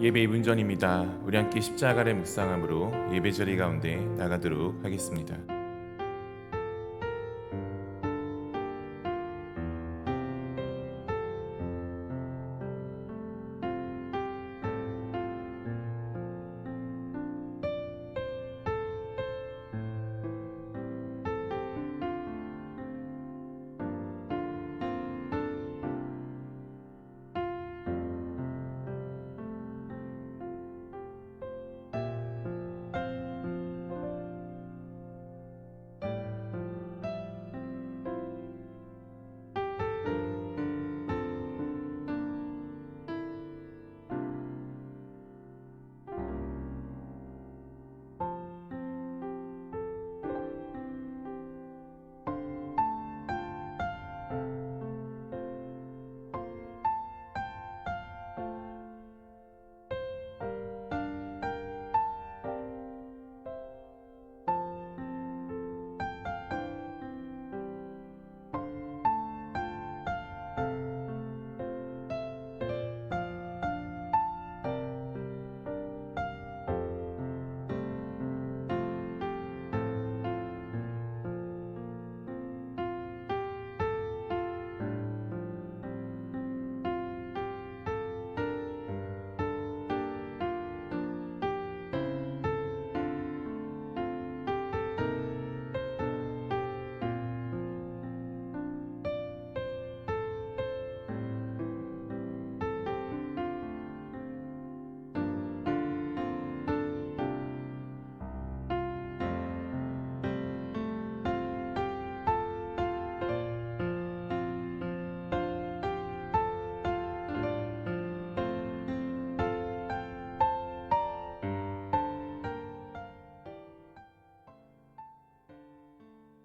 예배 2분 전입니다. 우리 함께 십자가를 묵상함으로 예배 자리 가운데 나가도록 하겠습니다.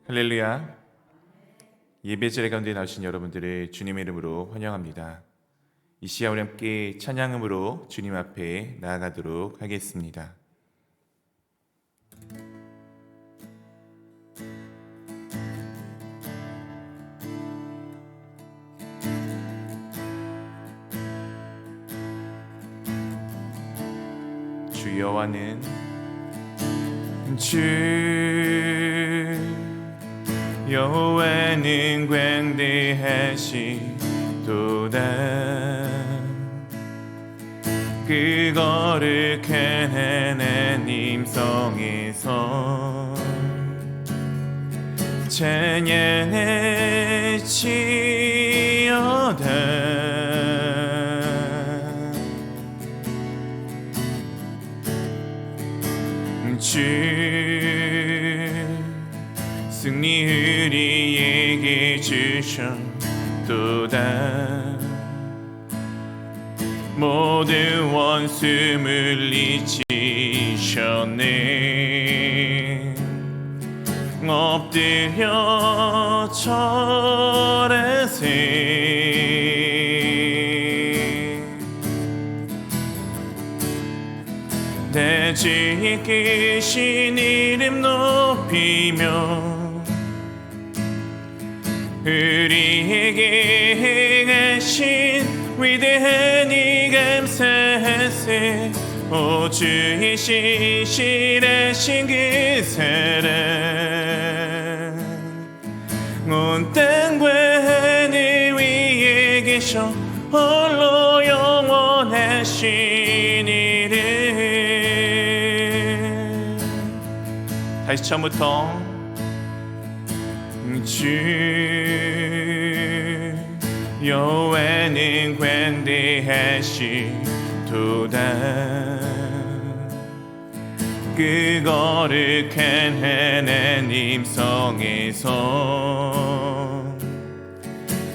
할렐루야. 예배 자리 가운데 나오신 여러분들을 주님의 이름으로 환영합니다. 이 시간 우리 함께 찬양음으로 주님 앞에 나아가도록 하겠습니다. 주 여호와는 주 여호와는 광대하시도다. 그 거룩한 하나님 성에서 찬양할지어다. 주 승리 우리에게 주셨도다. 모든 원수 물리치셨네. 엎드려 절하세. 대지 크신 이름 높이며 우리에게 행하신 위대한 이 감사하세. 오 주의 신실하신 그 사랑 온 땅과 하늘 위에 계셔 홀로 영원하신 이름. 다시 처음부터 주 여호와는 광대하시도다. 그 거룩한 하나님 성에서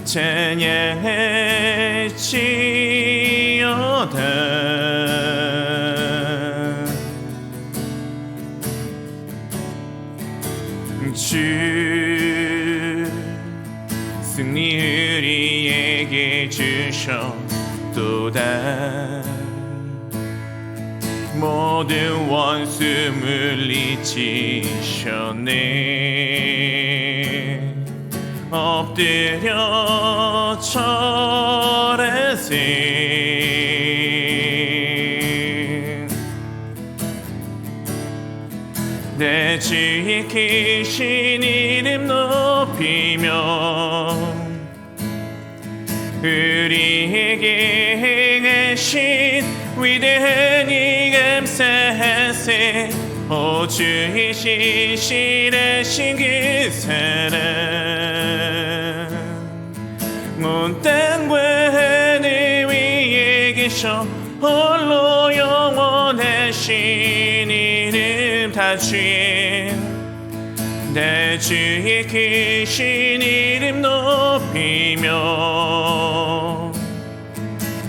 찬양할지어다. 주 승리 우리에게 주셨도다. 모든 원수 물리치셨네. 엎드려 절하세. 내 주의 크신 이름 높이며 우리에게 행하신 위대한 일 감사하세. 오 주의 신실하신 그 사랑 온 땅과 하늘 위에 계셔 홀로 영원하신 이름 다 주의 크신 이름 높이며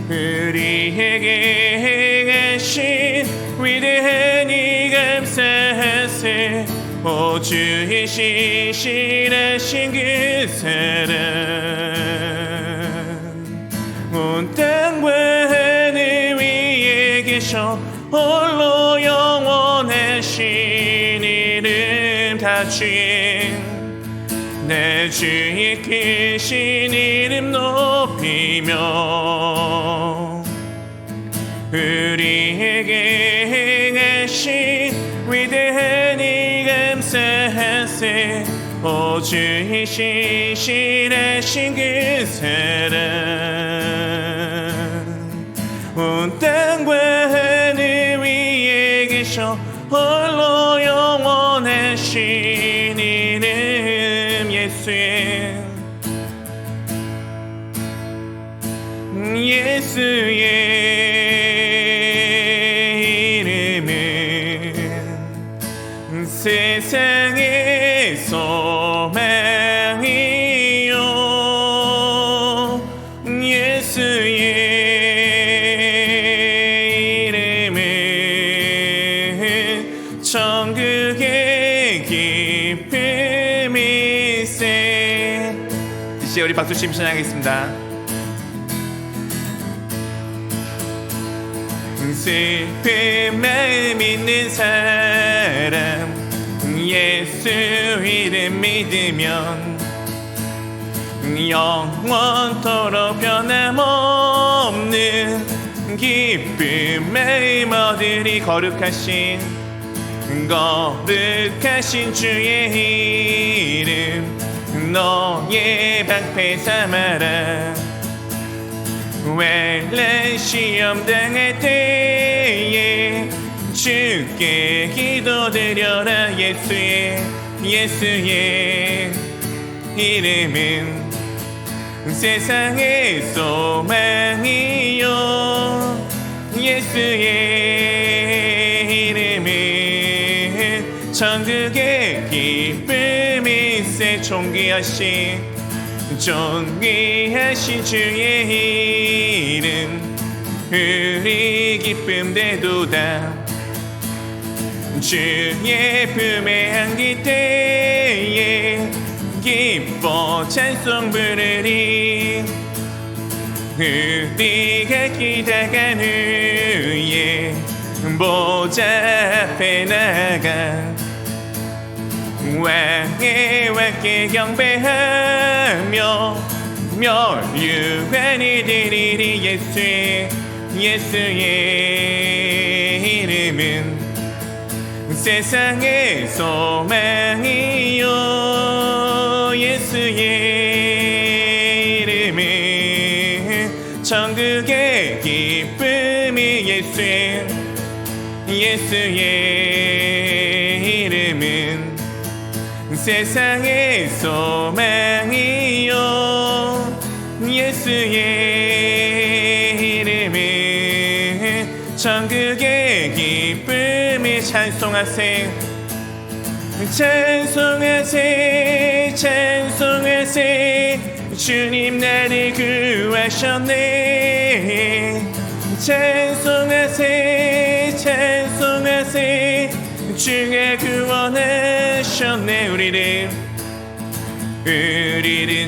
우리에게 행하신 위대한 일 감사하세. 오 주의 신실하신 그 사랑 온 땅과 하늘 위에 계셔 홀로 영원하신 이름 다 주의 내 주의 크신 이름 높이며 우리에게 행하신 위대한 일 감사하세. 오 주의 신실하신 그 사랑 온 땅과 하늘 위에 계셔 홀로 영원하신 이름 예수의 이름은 세상의 소망이요 예수의 이름은 천국의 기쁨일세. 이 시에 우리 박수 치며 찬양하겠습니다. 슬픈 마음 있는 사람 예수 이름 믿으면 영원토록 변함없는 기쁜 마음 얻으리. 거룩하신 주의 이름 너의 방패 삼아라. 웰란 시험 당할 때에 주께 기도드려라. 예수의 이름은 세상의 소망이요 예수의 이름은 천국의 기쁨일세. 존귀하신 주의 이름 우리 기쁨 되도다. 주의 품에 안길 때에 기뻐 찬송 부르리. 우리가 기다간 후에 보좌 앞에 나가 왕께 경배하며 멸류관을 드리리. 예수의 이름은 세상의 소망이요 예수의 이름은 천국의 기쁨이. 예수의 이름은 세상의 소망이요 예수의 이름은 천국의 기쁨이. 찬송하세 주님 나를 구하셨네. 찬송하세 주가 구원하셨네. 우리를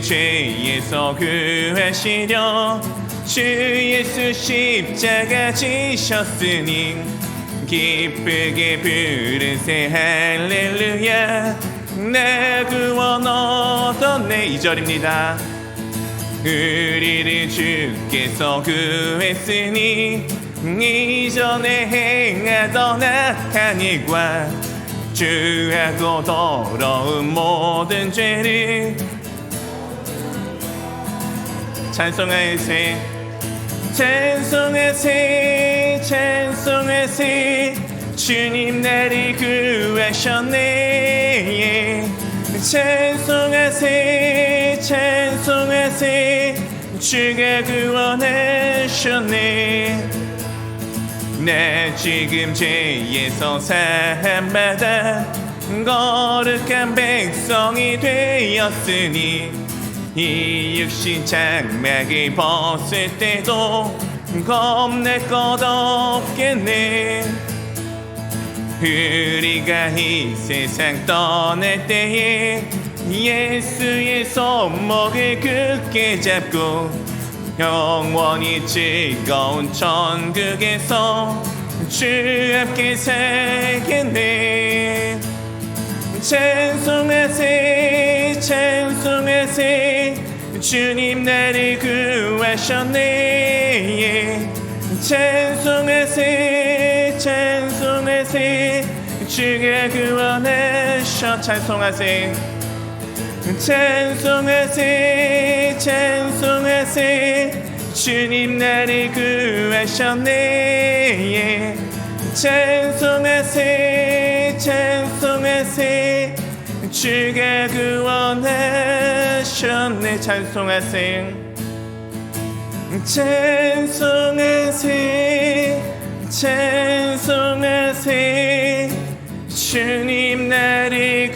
죄에서 구하시려 주 예수 십자가 지셨으니 기쁘게 부르세 할렐루야. 나 구원 얻었네. 2절입니다. 우리를 주께서 구했으니 이전에 행하던 악한 일과 주하고 더러운 모든 죄를 찬송하세 찬송하세 찬송하세 주님 나를 구하셨네 찬송하세 찬송하세 주가 구원하셨네 나 지금 죄에서 사함받아 거룩한 백성이 되었으니 이 육신 장막을 벗을 때도 겁낼 것 없겠네 우리가 이 세상 떠날 때에 예수의 손목을 굳게 잡고 영원히 즐거운 천국에서 주 함께 살겠네 찬송하세 찬송하세 주님 나를 구하셨네 찬송하세 찬송하세 주가 구원하셔 찬송하세 찬송하세 찬송하세 주님 나를 구하셨네 찬송하세 찬송하세 주가 구원하셨네 찬송하세 찬송하세 찬송하세 주님 나를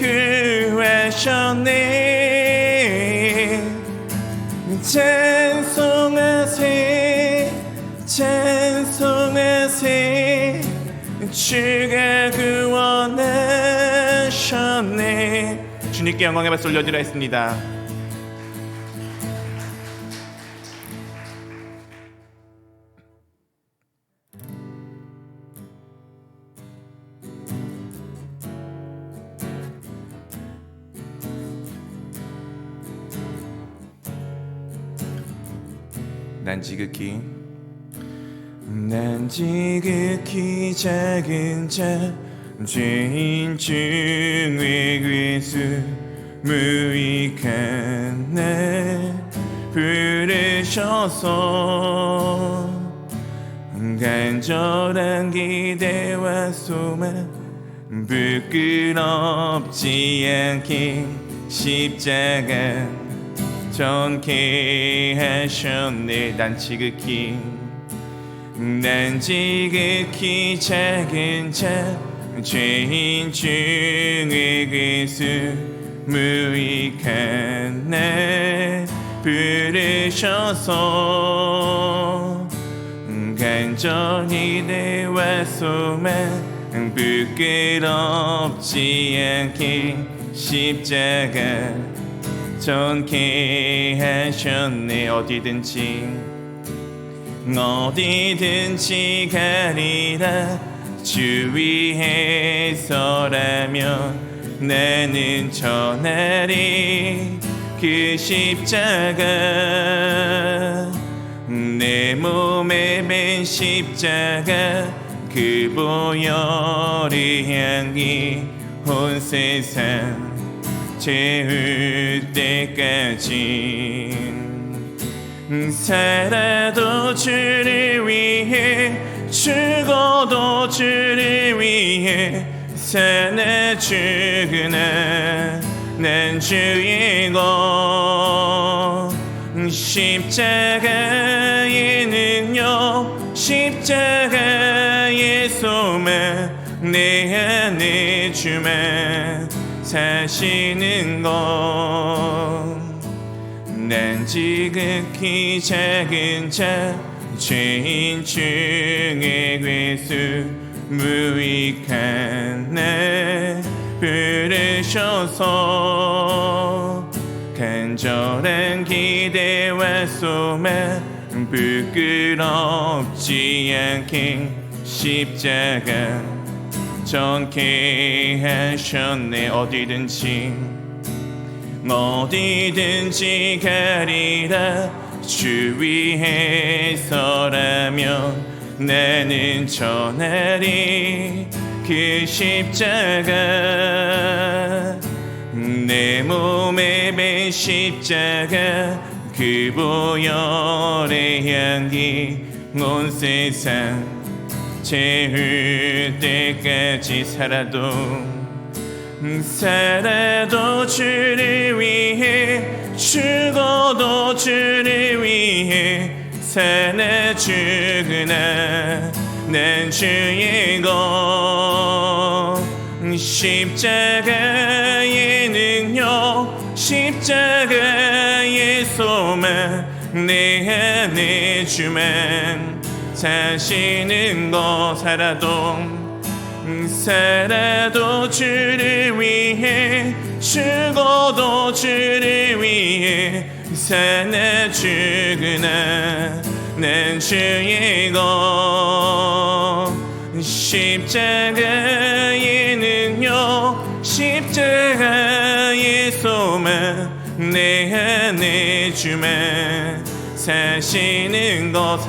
구하셨네 찬송하세 찬송하세 주가 구원하셨네 주님께 영광의 박수 올려드려 했습니다. 난 지극히 작은 자 죄인 중에 괴수 무익한 날 부르셔서 간절한 기대와 소망 부끄럽지 않게 십자가 전케 하셨네 난 지극히 작은 자 죄인 중에 괴수 무익한 날 부르셔서 간절히 대와 소망 부끄럽지 않게 십자가 전케 하셨네 어디든지 가리라 주 위해서라면 나는 전하리 그 십자가 내 몸에 맨 십자가 그 보혈이 향기 온 세상 채울 때까지 살아도 주를 위해 죽어도 주를 위해 사나 죽으나 난 주의 것 십자가의 능력 십자가의 소망 내 안에 주만 사시는 것 난 지극히 작은 자 죄인 중에 괴수 무익한 날 부르셔서 간절한 기대와 소망 부끄럽지 않게 십자가 전케 하셨네 어디든지 가리라 주 위해서라면 나는 전하리 그 십자가 내 몸에 밴 십자가 그 보혈의 향기 온 세상 채울 때까지 살아도 주를 위해 죽어도 주를 위해 사나 죽으나 난 주의 것 십자가의 능력 십자가의 소망 내 안에 주만 사시는 것 살아도 주를 위해 죽어도 주를 위해 사나 죽으나 난 주의 것 십자가의 능력 십자가의 소망 내 안에 주만 사시는 것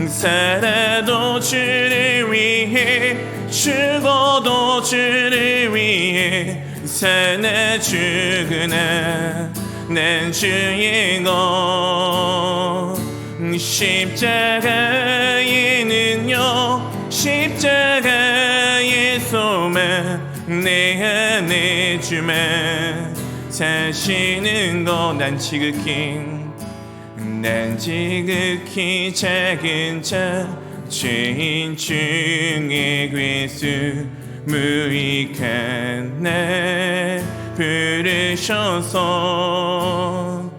살아도 주를 위해 죽어도 주를 위해 사나 죽으나 난 주의 것 십자가의 능력 십자가의 소망 내 안에 주만 사시는 것 난 지극히 작은 자 죄인 중에 괴수 무익한 날 부르셔서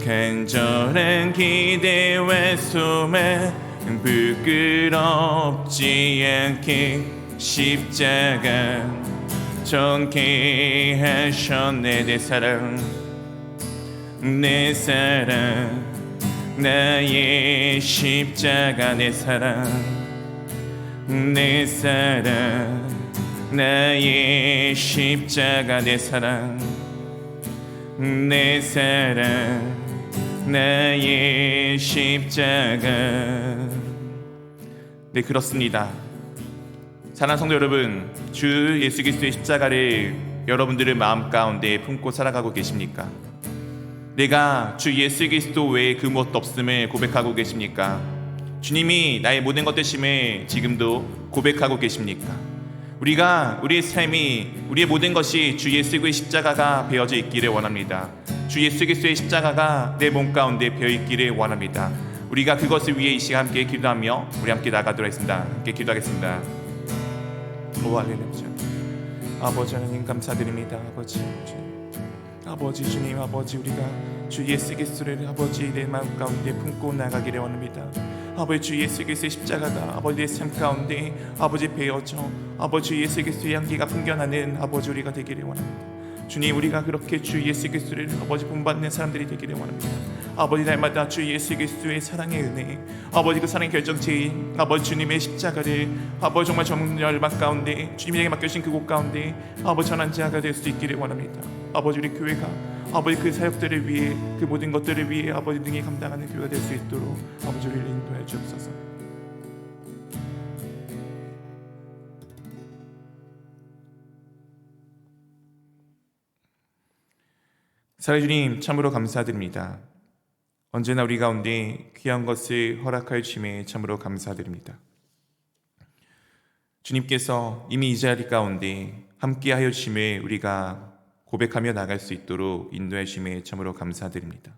간절한 기대와 소망 부끄럽지 않게 십자가 정케 하셨네 내 사랑 나의 십자가 내 사랑 나의 십자가 내 사랑 나의 십자가. 네, 그렇습니다. 사랑하는 성도 여러분, 주 예수 그리스도의 십자가를 여러분들의 마음 가운데 품고 살아가고 계십니까? 내가 주 예수 그리스도 외에 그 무엇도 없음을 고백하고 계십니까? 주님이 나의 모든 것 되심을 지금도 고백하고 계십니까? 우리의 삶이, 우리의 모든 것이 주 예수 그리스도의 십자가가 베어져 있기를 원합니다. 주 예수 그리스도의 십자가가 내 몸 가운데 베어 있기를 원합니다. 우리가 그것을 위해 이 시간 함께 기도하며 우리 함께 나가도록 하겠습니다. 함께 기도하겠습니다. 오 할렐루야. 아버지 하나님 감사드립니다. 아버지 주님, 아버지 우리가 주 예수 그리스도를 아버지 내 마음 가운데 품고 나가기를 원합니다. 아버지 주 예수 그리스도의 십자가가 아버지 내 삶 가운데 아버지 베어져 아버지 주 예수 그리스도의 향기가 풍겨나는 아버지 우리가 되기를 원합니다. 주님, 우리가 그렇게 주 예수 그리스도를 아버지 본받는 사람들이 되기를 원합니다. 아버지 날마다 주 예수 그리스도의 사랑의 은혜, 아버지 그 사랑의 결정체인 아버지 주님의 십자가를 아버지 정말 정열만 가운데 주님에게 맡겨주신 그곳 가운데 아버지 전한 자가 될 수 있기를 원합니다. 아버지 우리 교회가 아버지 그 사역들을 위해 그 모든 것들을 위해 아버지 능히 감당하는 교회가 될 수 있도록 아버지 우리를 인도해 주옵소서. 사랑의 주님, 참으로 감사드립니다. 언제나 우리 가운데 귀한 것을 허락하여 주심에 참으로 감사드립니다. 주님께서 이미 이 자리 가운데 함께하여 주심에 우리가 고백하며 나갈 수 있도록 인도해 주심에 참으로 감사드립니다.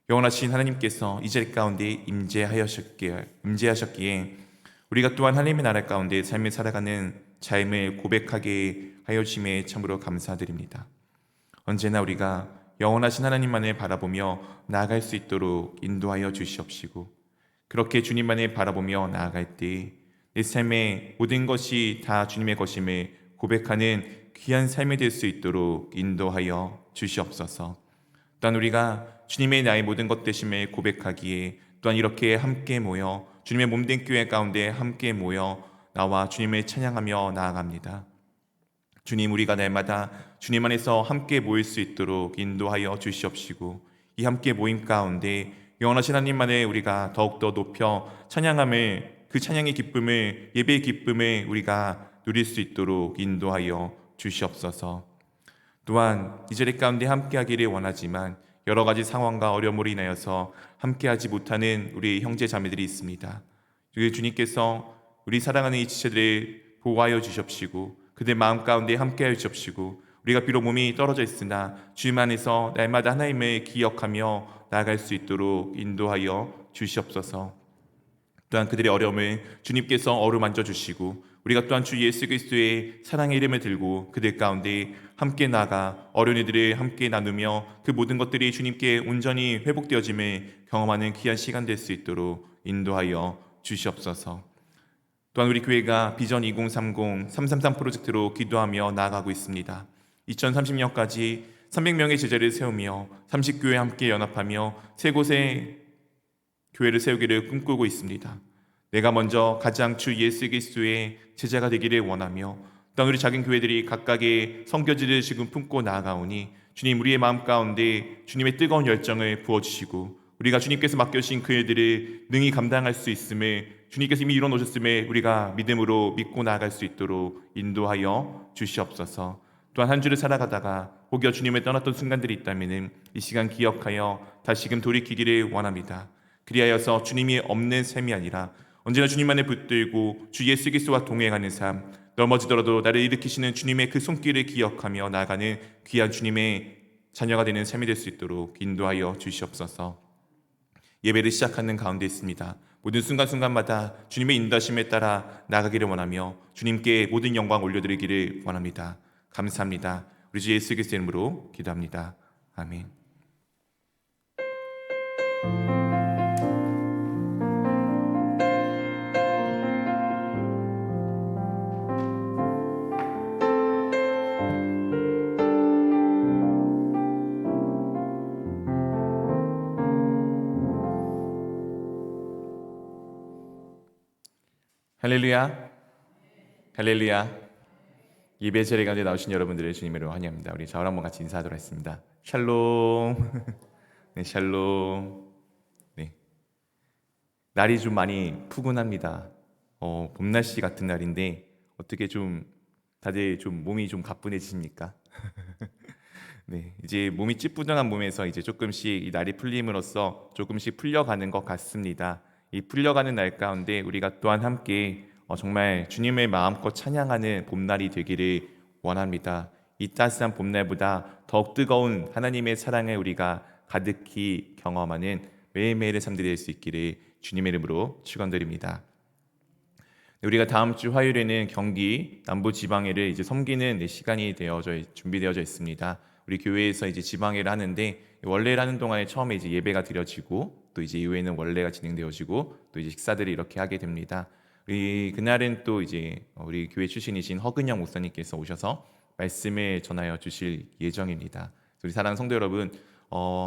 영원하신 하나님께서 이 자리 가운데 임재하셨기에 우리가 또한 하나님의 나라 가운데 삶을 살아가는 삶을 고백하게 하여 주심에 참으로 감사드립니다. 언제나 우리가 영원하신 하나님만을 바라보며 나아갈 수 있도록 인도하여 주시옵시고, 그렇게 주님만을 바라보며 나아갈 때 내 삶의 모든 것이 다 주님의 것임을 고백하는 귀한 삶이 될 수 있도록 인도하여 주시옵소서. 또한 우리가 주님의 나의 모든 것 되심을 고백하기에 또한 이렇게 함께 모여 주님의 몸된 교회 가운데 함께 모여 나와 주님을 찬양하며 나아갑니다. 주님, 우리가 날마다 주님 안에서 함께 모일 수 있도록 인도하여 주시옵시고, 이 함께 모임 가운데 영원하신 하나님만을 우리가 더욱더 높여 찬양함을 그 찬양의 기쁨을, 예배의 기쁨을 우리가 누릴 수 있도록 인도하여 주시옵소서. 또한 이 자리 가운데 함께하기를 원하지만 여러 가지 상황과 어려움으로 인하여서 함께하지 못하는 우리 형제 자매들이 있습니다. 주님께서 우리 사랑하는 이 지체들을 보호하여 주십시고 그들 마음 가운데 함께하여 주십시고 우리가 비록 몸이 떨어져 있으나 주님 안에서 날마다 하나님을 기억하며 나아갈 수 있도록 인도하여 주시옵소서. 또한 그들의 어려움을 주님께서 어루만져 주시고 우리가 또한 주 예수 그리스도의 사랑의 이름을 들고 그들 가운데 함께 나가 어려운 이들을 함께 나누며 그 모든 것들이 주님께 온전히 회복되어짐을 경험하는 귀한 시간 될 수 있도록 인도하여 주시옵소서. 또한 우리 교회가 비전 2030 333 프로젝트로 기도하며 나아가고 있습니다. 2030년까지 300명의 제자를 세우며 30교회 함께 연합하며 세 곳에 교회를 세우기를 꿈꾸고 있습니다. 내가 먼저 가장 주 예수 그리스도의 제자가 되기를 원하며 또한 우리 작은 교회들이 각각의 성교지를 지금 품고 나아가오니 주님 우리의 마음 가운데 주님의 뜨거운 열정을 부어주시고 우리가 주님께서 맡겨주신 그 일들을 능히 감당할 수 있음을 주님께서 이미 이뤄놓으셨음을 우리가 믿음으로 믿고 나아갈 수 있도록 인도하여 주시옵소서. 또한 한 주를 살아가다가 혹여 주님을 떠났던 순간들이 있다면 이 시간 기억하여 다시금 돌이키기를 원합니다. 그리하여서 주님이 없는 삶이 아니라 언제나 주님만을 붙들고 주 예수 그리스도와 동행하는 삶, 넘어지더라도 나를 일으키시는 주님의 그 손길을 기억하며 나아가는 귀한 주님의 자녀가 되는 삶이 될 수 있도록 인도하여 주시옵소서. 예배를 시작하는 가운데 있습니다. 모든 순간순간마다 주님의 인도하심에 따라 나아가기를 원하며 주님께 모든 영광 올려드리기를 원합니다. 감사합니다. 우리 주 예수 그리스도의 이름으로 기도합니다. 아멘. 할렐루야, 할렐루야. 예배 자리 가운데 나오신 여러분들을 주님으로 환영합니다. 우리 저와 한번 같이 인사하도록 하겠습니다. 샬롬. 네, 샬롬. 네, 날이 좀 많이 푸근합니다. 봄 날씨 같은 날인데 어떻게 좀 다들 좀 몸이 좀 가뿐해지십니까? 네, 이제 몸이 찌뿌둥한 몸에서 이제 조금씩 이 날이 풀림으로써 조금씩 풀려가는 것 같습니다. 이 풀려가는 날 가운데 우리가 또한 함께 정말 주님의 마음껏 찬양하는 봄날이 되기를 원합니다. 이 따스한 봄날보다 더욱 뜨거운 하나님의 사랑을 우리가 가득히 경험하는 매일매일의 삶들이 될 수 있기를 주님의 이름으로 축원드립니다. 우리가 다음 주 화요일에는 경기 남부지방회를 이제 섬기는 시간이 준비되어져 있습니다. 우리 교회에서 이제 지방회를 하는데 원래를 하는 동안에 처음에 이제 예배가 드려지고 또 이제 이후에는 원래가 진행되어지고 또 이제 식사들을 이렇게 하게 됩니다. 우리 그날은 또 이제 우리 교회 출신이신 허근영 목사님께서 오셔서 말씀을 전하여 주실 예정입니다. 우리 사랑하는 성도 여러분,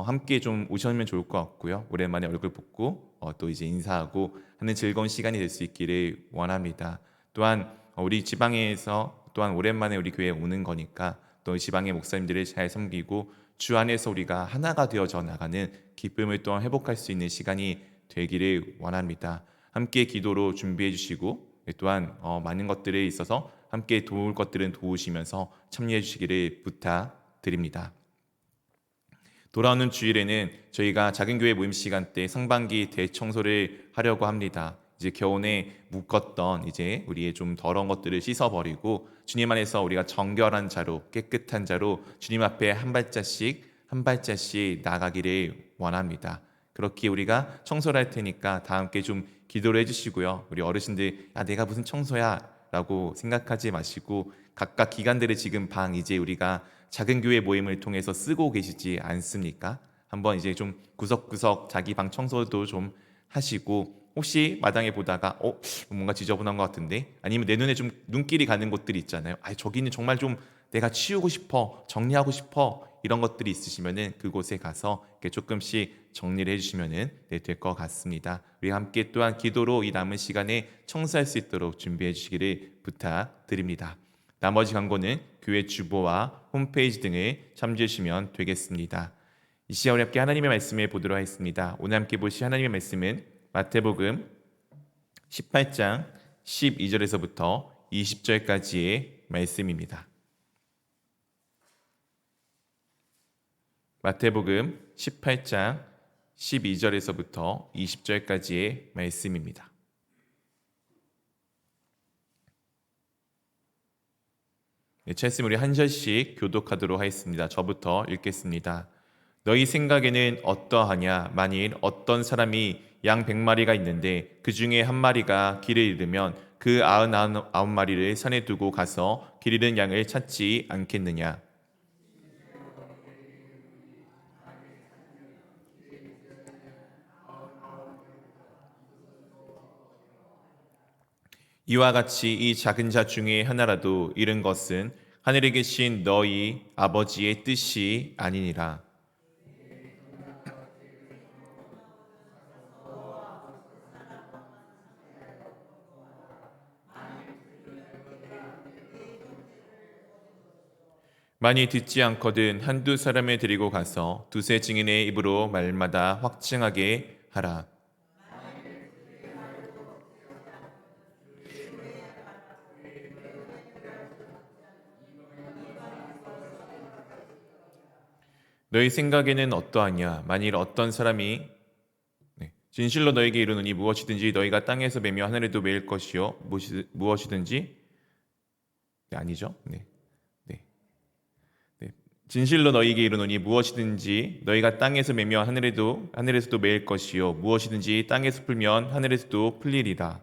함께 좀 오시면 좋을 것 같고요. 오랜만에 얼굴 뵙고 또 이제 인사하고 하는 즐거운 시간이 될 수 있기를 원합니다. 또한 우리 지방에서 또한 오랜만에 우리 교회에 오는 거니까 또 지방의 목사님들을 잘 섬기고 주 안에서 우리가 하나가 되어져 나가는 기쁨을 또한 회복할 수 있는 시간이 되기를 원합니다. 함께 기도로 준비해 주시고 또한 많은 것들에 있어서 함께 도울 것들은 도우시면서 참여해 주시기를 부탁드립니다. 돌아오는 주일에는 저희가 작은 교회 모임 시간 때 상반기 대청소를 하려고 합니다. 이제 겨우내 묶었던 이제 우리의 좀 더러운 것들을 씻어버리고 주님 안에서 우리가 정결한 자로 깨끗한 자로 주님 앞에 한 발자씩 나가기를 원합니다. 그렇게 우리가 청소를 할 테니까 다 함께 좀 기도를 해주시고요. 우리 어르신들 내가 무슨 청소야 라고 생각하지 마시고 각각 기간들을 지금 방 이제 우리가 작은 교회 모임을 통해서 쓰고 계시지 않습니까? 한번 이제 좀 구석구석 자기 방 청소도 좀 하시고 혹시 마당에 보다가 뭔가 지저분한 것 같은데 아니면 내 눈에 좀 눈길이 가는 곳들이 있잖아요. 저기는 정말 좀 내가 치우고 싶어, 정리하고 싶어 이런 것들이 있으시면은 그곳에 가서 이렇게 조금씩 정리를 해주시면은 될 것 같습니다. 우리 함께 또한 기도로 이 남은 시간에 청소할 수 있도록 준비해 주시기를 부탁드립니다. 나머지 광고는 교회 주보와 홈페이지 등을 참조해 주시면 되겠습니다. 이 시간 우리 함께 하나님의 말씀을 보도록 하겠습니다. 오늘 함께 보실 하나님의 말씀은 마태복음 18장 12절에서부터 20절까지의 말씀입니다. 마태복음 18장 12절에서부터 20절까지의 말씀입니다. 찰스 우리 한 절씩 교독하도록 하겠습니다. 저부터 읽겠습니다. 너희 생각에는 어떠하냐? 만일 어떤 사람이 양 100마리가 있는데 그 중에 한 마리가 길을 잃으면 그 99마리를 산에 두고 가서 길 잃은 양을 찾지 않겠느냐? 이와 같이 이 작은 자 중에 하나라도 잃은 것은 하늘에 계신 너희 아버지의 뜻이 아니니라. 많이 듣지 않거든 한두 사람을 데리고 가서 두세 증인의 입으로 말마다 확증하게 하라. 너희 생각에는 어떠하냐? 만일 어떤 사람이 진실로 너에게 이르노니 무엇이든지 너희가 땅에서 매며 하늘에도 매일 것이요 무엇이든지 아니죠? 진실로 너희에게 이르노니 무엇이든지 너희가 땅에서 매며 하늘에서도 매일 것이요 무엇이든지 땅에서 풀면 하늘에서도 풀리리라.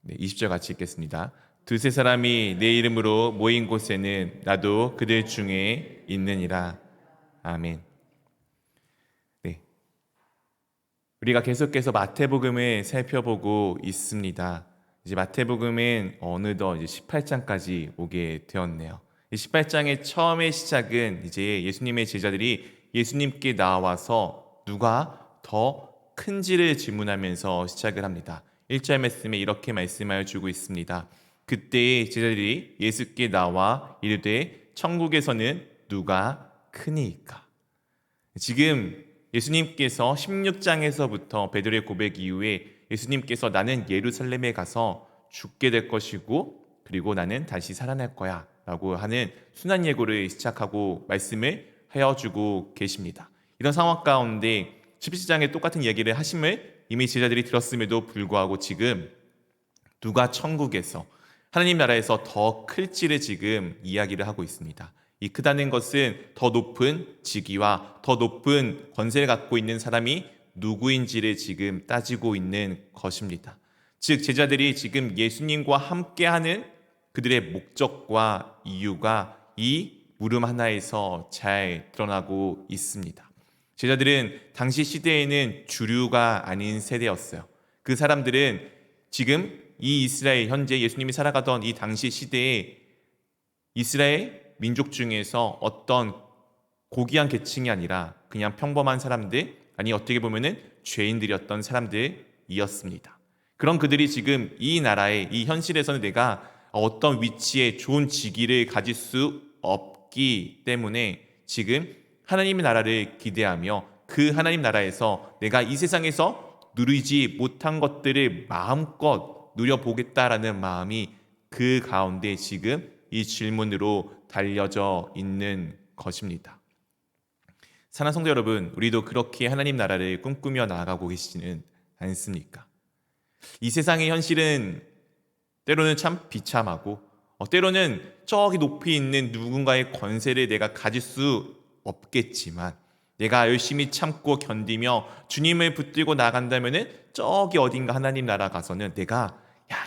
네, 20절 같이 읽겠습니다. 두세 사람이 내 이름으로 모인 곳에는 나도 그들 중에 있느니라. 아멘. 네, 우리가 계속해서 마태복음을 살펴보고 있습니다. 이제 마태복음은 어느덧 이제 18장까지 오게 되었네요. 18장의 처음의 시작은 이제 예수님의 제자들이 예수님께 나와서 누가 더 큰지를 질문하면서 시작을 합니다. 1절 말씀에 이렇게 말씀하여 주고 있습니다. 그때 제자들이 예수께 나와 이르되 천국에서는 누가 크니이까? 지금 예수님께서 16장에서부터 베드로의 고백 이후에 예수님께서 나는 예루살렘에 가서 죽게 될 것이고 그리고 나는 다시 살아날 거야 라고 하는 순환 예고를 시작하고 말씀을 하여주고 계십니다. 이런 상황 가운데 17장에 똑같은 얘기를 하심을 이미 제자들이 들었음에도 불구하고 지금 누가 천국에서 하나님 나라에서 더 클지를 지금 이야기를 하고 있습니다. 이 크다는 것은 더 높은 직위와 더 높은 권세를 갖고 있는 사람이 누구인지를 지금 따지고 있는 것입니다. 즉 제자들이 지금 예수님과 함께하는 그들의 목적과 이유가 이 물음 하나에서 잘 드러나고 있습니다. 제자들은 당시 시대에는 주류가 아닌 세대였어요. 그 사람들은 지금 이 이스라엘 현재 예수님이 살아가던 이 당시 시대에 이스라엘 민족 중에서 어떤 고귀한 계층이 아니라 그냥 평범한 사람들, 아니 어떻게 보면은 죄인들이었던 사람들이었습니다. 그런 그들이 지금 이 나라의 이 현실에서는 내가 어떤 위치에 좋은 직위를 가질 수 없기 때문에 지금 하나님의 나라를 기대하며 그 하나님 나라에서 내가 이 세상에서 누리지 못한 것들을 마음껏 누려보겠다라는 마음이 그 가운데 지금 이 질문으로 달려져 있는 것입니다. 사랑하는 성도 여러분, 우리도 그렇게 하나님 나라를 꿈꾸며 나아가고 계시지는 않습니까? 이 세상의 현실은 때로는 참 비참하고 때로는 저기 높이 있는 누군가의 권세를 내가 가질 수 없겠지만 내가 열심히 참고 견디며 주님을 붙들고 나간다면은 저기 어딘가 하나님 나라 가서는 내가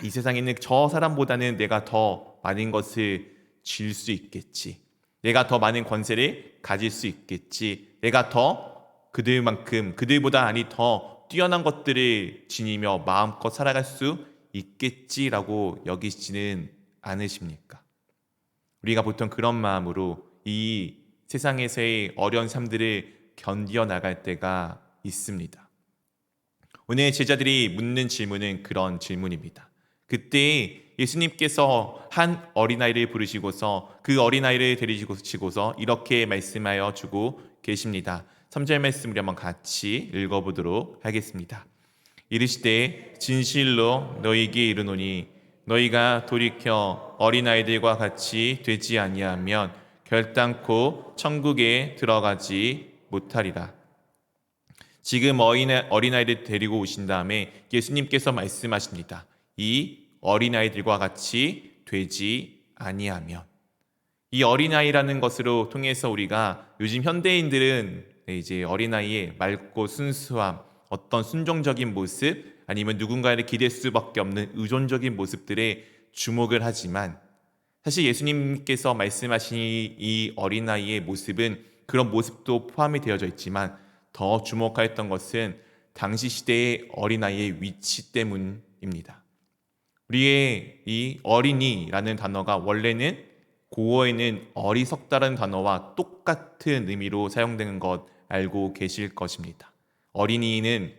이 세상에 있는 저 사람보다는 내가 더 많은 것을 질 수 있겠지. 내가 더 많은 권세를 가질 수 있겠지. 내가 더 그들만큼 그들보다 아니 더 뛰어난 것들을 지니며 마음껏 살아갈 수 있겠지라고 여기시지는 않으십니까? 우리가 보통 그런 마음으로 이 세상에서의 어려운 삶들을 견디어 나갈 때가 있습니다. 오늘 제자들이 묻는 질문은 그런 질문입니다. 그 그때 예수님께서 한 어린아이를 부르시고서 그 어린아이를 데리시고서 이렇게 말씀하여 주고 계십니다. 3절 말씀 우리 한번 같이 읽어보도록 하겠습니다. 이르시되 진실로 너희에게 이르노니 너희가 돌이켜 어린아이들과 같이 되지 아니하면 결단코 천국에 들어가지 못하리라. 지금 어린아이를 데리고 오신 다음에 예수님께서 말씀하십니다. 이 어린아이들과 같이 되지 아니하면, 이 어린아이라는 것으로 통해서 우리가 요즘 현대인들은 이제 어린아이의 맑고 순수함, 어떤 순종적인 모습, 아니면 누군가를 기댈 수밖에 없는 의존적인 모습들에 주목을 하지만, 사실 예수님께서 말씀하신 이 어린아이의 모습은 그런 모습도 포함이 되어져 있지만 더 주목하였던 것은 당시 시대의 어린아이의 위치 때문입니다. 우리의 이 어린이라는 단어가 원래는 고어에는 어리석다라는 단어와 똑같은 의미로 사용되는 것 알고 계실 것입니다. 어린이는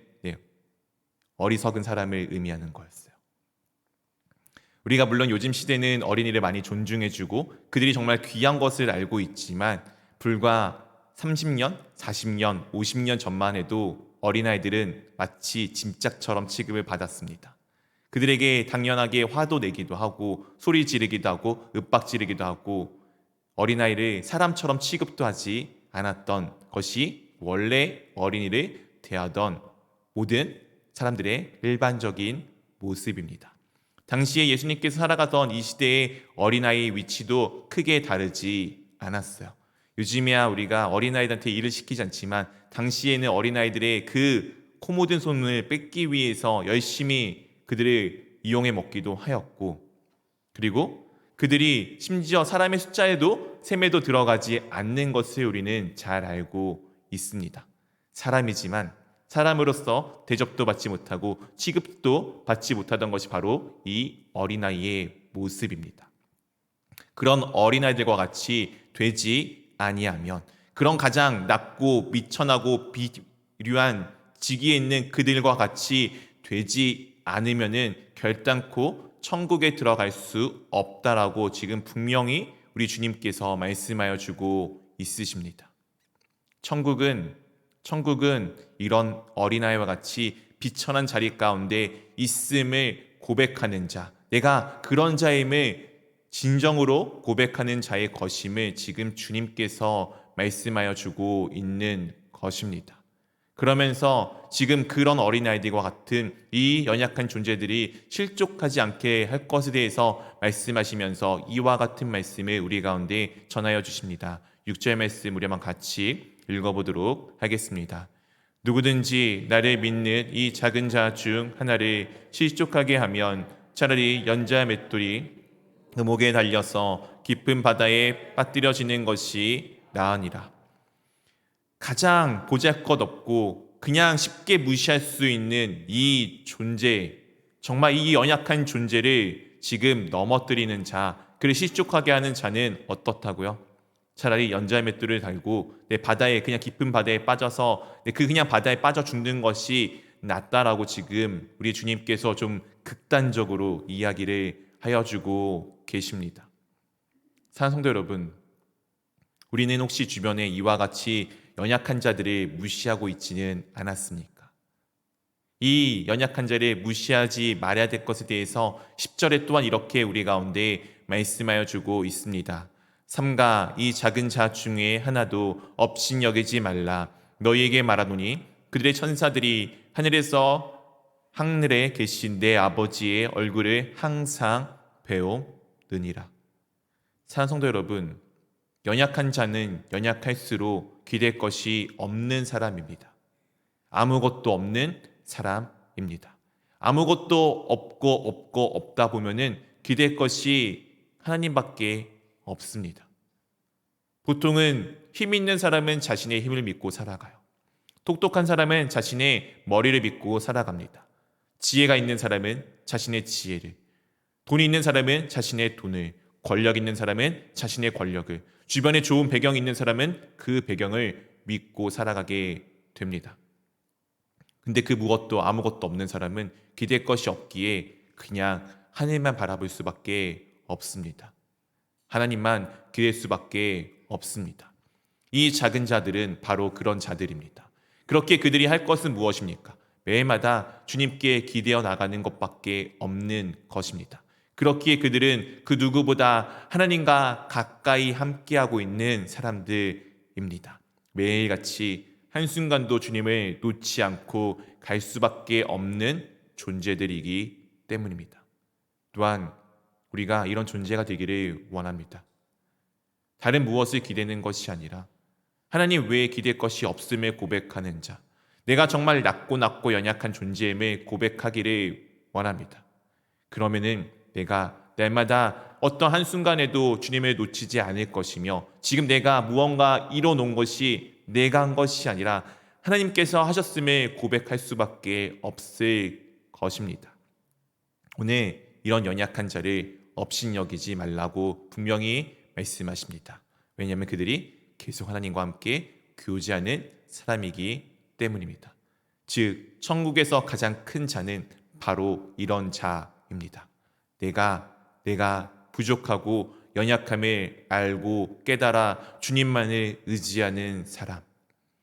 어리석은 사람을 의미하는 거였어요. 우리가 물론 요즘 시대는 어린이를 많이 존중해주고 그들이 정말 귀한 것을 알고 있지만 불과 30년, 40년, 50년 전만 해도 어린아이들은 마치 짐짝처럼 취급을 받았습니다. 그들에게 당연하게 화도 내기도 하고 소리 지르기도 하고 윽박 지르기도 하고 어린아이를 사람처럼 취급도 하지 않았던 것이 원래 어린이를 대하던 모든 사람들의 일반적인 모습입니다. 당시에 예수님께서 살아가던 이 시대의 어린아이의 위치도 크게 다르지 않았어요. 요즘에야 우리가 어린아이들한테 일을 시키지 않지만 당시에는 어린아이들의 그 코 묻은 손을 뺏기 위해서 열심히 그들을 이용해 먹기도 하였고, 그리고 그들이 심지어 사람의 숫자에도 셈에도 들어가지 않는 것을 우리는 잘 알고 있습니다. 사람이지만 사람으로서 대접도 받지 못하고 취급도 받지 못하던 것이 바로 이 어린아이의 모습입니다. 그런 어린아이들과 같이 되지 아니하면, 그런 가장 낮고 미천하고 비류한 지기에 있는 그들과 같이 되지 않으면은 결단코 천국에 들어갈 수 없다라고 지금 분명히 우리 주님께서 말씀하여 주고 있으십니다. 천국은 이런 어린아이와 같이 비천한 자리 가운데 있음을 고백하는 자, 내가 그런 자임을 진정으로 고백하는 자의 것임을 지금 주님께서 말씀하여 주고 있는 것입니다. 그러면서 지금 그런 어린아이들과 같은 이 연약한 존재들이 실족하지 않게 할 것에 대해서 말씀하시면서 이와 같은 말씀을 우리 가운데 전하여 주십니다. 6절 말씀 우리 한번 같이 읽어보도록 하겠습니다. 누구든지 나를 믿는 이 작은 자 중 하나를 실족하게 하면 차라리 연자 맷돌이 그 목에 달려서 깊은 바다에 빠뜨려지는 것이 나으니라. 가장 보잘것없고 그냥 쉽게 무시할 수 있는 이 존재, 정말 이 연약한 존재를 지금 넘어뜨리는 자, 그를 실족하게 하는 자는 어떻다고요? 차라리 연자맷돌을 달고 내 바다에, 그냥 깊은 바다에 빠져서 그냥 바다에 빠져 죽는 것이 낫다라고 지금 우리 주님께서 좀 극단적으로 이야기를 하여 주고 계십니다. 사랑하는 성도 여러분, 우리는 혹시 주변에 이와 같이 연약한 자들을 무시하고 있지는 않았습니까? 이 연약한 자를 무시하지 말아야 될 것에 대해서 10절에 또한 이렇게 우리 가운데 말씀하여 주고 있습니다. 삼가 이 작은 자 중에 하나도 업신여기지 말라. 너희에게 말하노니 그들의 천사들이 하늘에 계신 내 아버지의 얼굴을 항상 배우느니라. 사랑하는 성도 여러분, 연약한 자는 연약할수록 기댈 것이 없는 사람입니다. 아무것도 없는 사람입니다. 아무것도 없고 없다 보면은 기댈 것이 하나님밖에 없습니다. 보통은 힘 있는 사람은 자신의 힘을 믿고 살아가요. 똑똑한 사람은 자신의 머리를 믿고 살아갑니다. 지혜가 있는 사람은 자신의 지혜를, 돈이 있는 사람은 자신의 돈을, 권력 있는 사람은 자신의 권력을, 주변에 좋은 배경이 있는 사람은 그 배경을 믿고 살아가게 됩니다. 근데 그 무엇도 아무것도 없는 사람은 기댈 것이 없기에 그냥 하나님만 바라볼 수밖에 없습니다. 하나님만 기댈 수밖에 없습니다. 이 작은 자들은 바로 그런 자들입니다. 그렇게 그들이 할 것은 무엇입니까? 매일마다 주님께 기대어 나가는 것밖에 없는 것입니다. 그렇기에 그들은 그 누구보다 하나님과 가까이 함께하고 있는 사람들입니다. 매일같이 한순간도 주님을 놓지 않고 갈 수밖에 없는 존재들이기 때문입니다. 또한 우리가 이런 존재가 되기를 원합니다. 다른 무엇을 기대는 것이 아니라 하나님 외에 기댈 것이 없음을 고백하는 자, 내가 정말 낮고 연약한 존재임을 고백하기를 원합니다. 그러면은 내가 날마다 어떤 한순간에도 주님을 놓치지 않을 것이며, 지금 내가 무언가 이뤄놓은 것이 내가 한 것이 아니라 하나님께서 하셨음을 고백할 수밖에 없을 것입니다. 오늘 이런 연약한 자를 업신여기지 말라고 분명히 말씀하십니다. 왜냐하면 그들이 계속 하나님과 함께 교제하는 사람이기 때문입니다. 즉 천국에서 가장 큰 자는 바로 이런 자입니다. 내가 부족하고 연약함을 알고 깨달아 주님만을 의지하는 사람,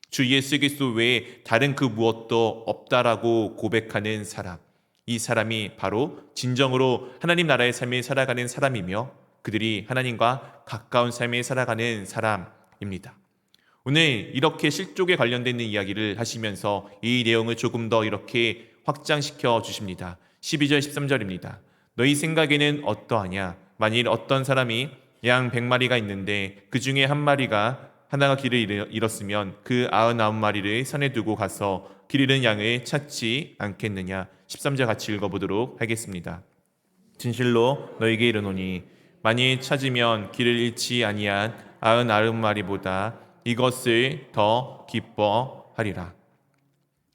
주 예수 그리스도 외에 다른 그 무엇도 없다라고 고백하는 사람, 이 사람이 바로 진정으로 하나님 나라의 삶을 살아가는 사람이며 그들이 하나님과 가까운 삶을 살아가는 사람입니다. 오늘 이렇게 실족에 관련된 이야기를 하시면서 이 내용을 조금 더 이렇게 확장시켜 주십니다. 12절 13절입니다. 너희 생각에는 어떠하냐? 만일 어떤 사람이 양 100마리가 있는데 그 중에 하나가 길을 잃었으면 그 99마리를 산에 두고 가서 길 잃은 양을 찾지 않겠느냐? 13절 같이 읽어보도록 하겠습니다. 진실로 너에게 이르노니 만일 찾으면 길을 잃지 아니한 99마리보다 이것을 더 기뻐하리라.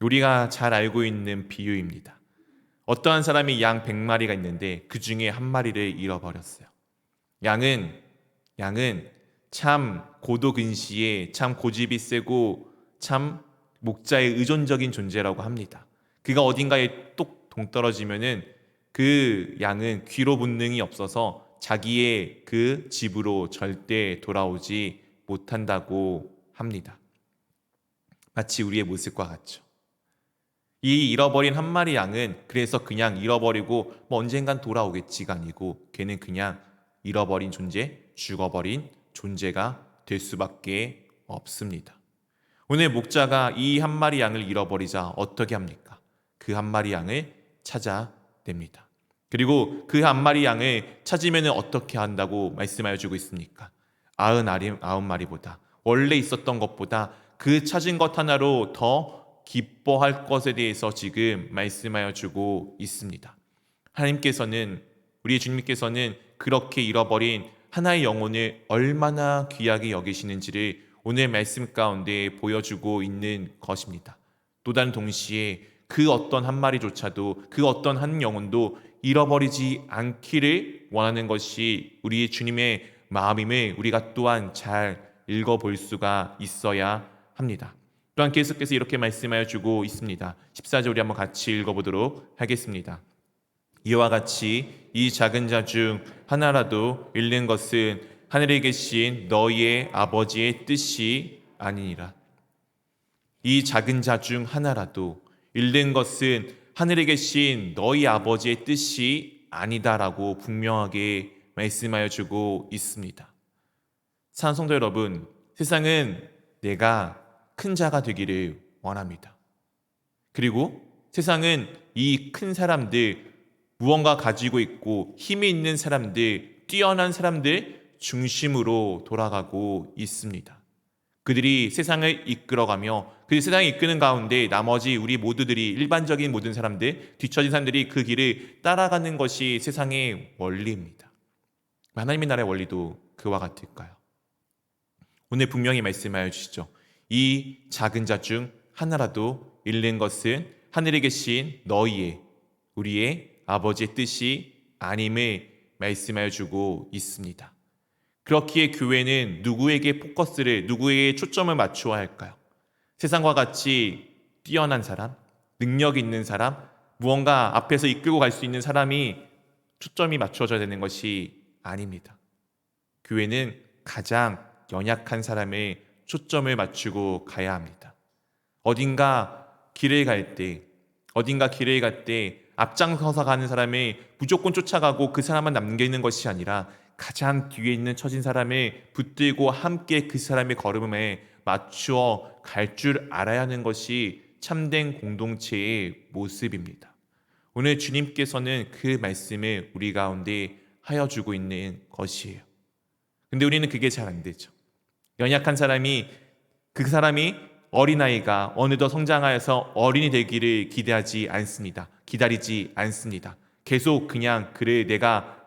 우리가 잘 알고 있는 비유입니다. 어떠한 사람이 양 100마리가 있는데 그 중에 한 마리를 잃어버렸어요. 양은 참 고도근시에 참 고집이 세고 참 목자에 의존적인 존재라고 합니다. 그가 어딘가에 똑 동떨어지면은 그 양은 귀로 본능이 없어서 자기의 그 집으로 절대 돌아오지 못한다고 합니다. 마치 우리의 모습과 같죠. 이 잃어버린 한 마리 양은 그래서 그냥 잃어버리고 언젠간 돌아오겠지가 아니고 걔는 그냥 잃어버린 존재, 죽어버린 존재가 될 수밖에 없습니다. 오늘 목자가 이 한 마리 양을 잃어버리자 어떻게 합니까? 그 한 마리 양을 찾아냅니다. 그리고 그 한 마리 양을 찾으면 어떻게 한다고 말씀하여 주고 있습니까? 99마리보다 원래 있었던 것보다 그 찾은 것 하나로 더 기뻐할 것에 대해서 지금 말씀하여 주고 있습니다. 하나님께서는, 우리 주님께서는 그렇게 잃어버린 하나의 영혼을 얼마나 귀하게 여기시는지를 오늘 말씀 가운데 보여주고 있는 것입니다. 또 다른 동시에 그 어떤 한 마리조차도, 그 어떤 한 영혼도 잃어버리지 않기를 원하는 것이 우리 주님의 마음임을 우리가 또한 잘 읽어볼 수가 있어야 합니다. 또한 계속해서 이렇게 말씀하여 주고 있습니다. 14절 우리 한번 같이 읽어보도록 하겠습니다. 이와 같이 이 작은 자 중 하나라도 잃는 것은 하늘에 계신 너희의 아버지의 뜻이 아니니라. 이 작은 자 중 하나라도 잃는 것은 하늘에 계신 너희 아버지의 뜻이 아니다라고 분명하게 말씀하여 주고 있습니다. 사랑하는 성도 여러분, 세상은 내가 큰 자가 되기를 원합니다. 그리고 세상은 이 큰 사람들, 무언가 가지고 있고 힘이 있는 사람들, 뛰어난 사람들 중심으로 돌아가고 있습니다. 그들이 세상을 이끌어가며 그 세상을 이끄는 가운데 나머지 우리 모두들이, 일반적인 모든 사람들, 뒤처진 사람들이 그 길을 따라가는 것이 세상의 원리입니다. 하나님의 나라의 원리도 그와 같을까요? 오늘 분명히 말씀하여 주시죠. 이 작은 자 중 하나라도 잃는 것은 하늘에 계신 너희의, 우리의 아버지의 뜻이 아님을 말씀하여 주고 있습니다. 그렇기에 교회는 누구에게 누구에게 초점을 맞추어야 할까요? 세상과 같이 뛰어난 사람, 능력 있는 사람, 무언가 앞에서 이끌고 갈 수 있는 사람이 초점이 맞춰져야 되는 것이 아닙니다. 교회는 가장 연약한 사람에 초점을 맞추고 가야 합니다. 어딘가 길을 갈 때 앞장서서 가는 사람을 무조건 쫓아가고 그 사람만 남기는 것이 아니라 가장 뒤에 있는 처진 사람을 붙들고 함께 그 사람의 걸음에 맞추어 갈 줄 알아야 하는 것이 참된 공동체의 모습입니다. 오늘 주님께서는 그 말씀을 우리 가운데 하여 주고 있는 것이에요. 근데 우리는 그게 잘 안 되죠. 연약한 사람이, 그 사람이 어린아이가 어느덧 성장하여서 어린이 되기를 기다리지 않습니다. 계속 그냥 그를 내가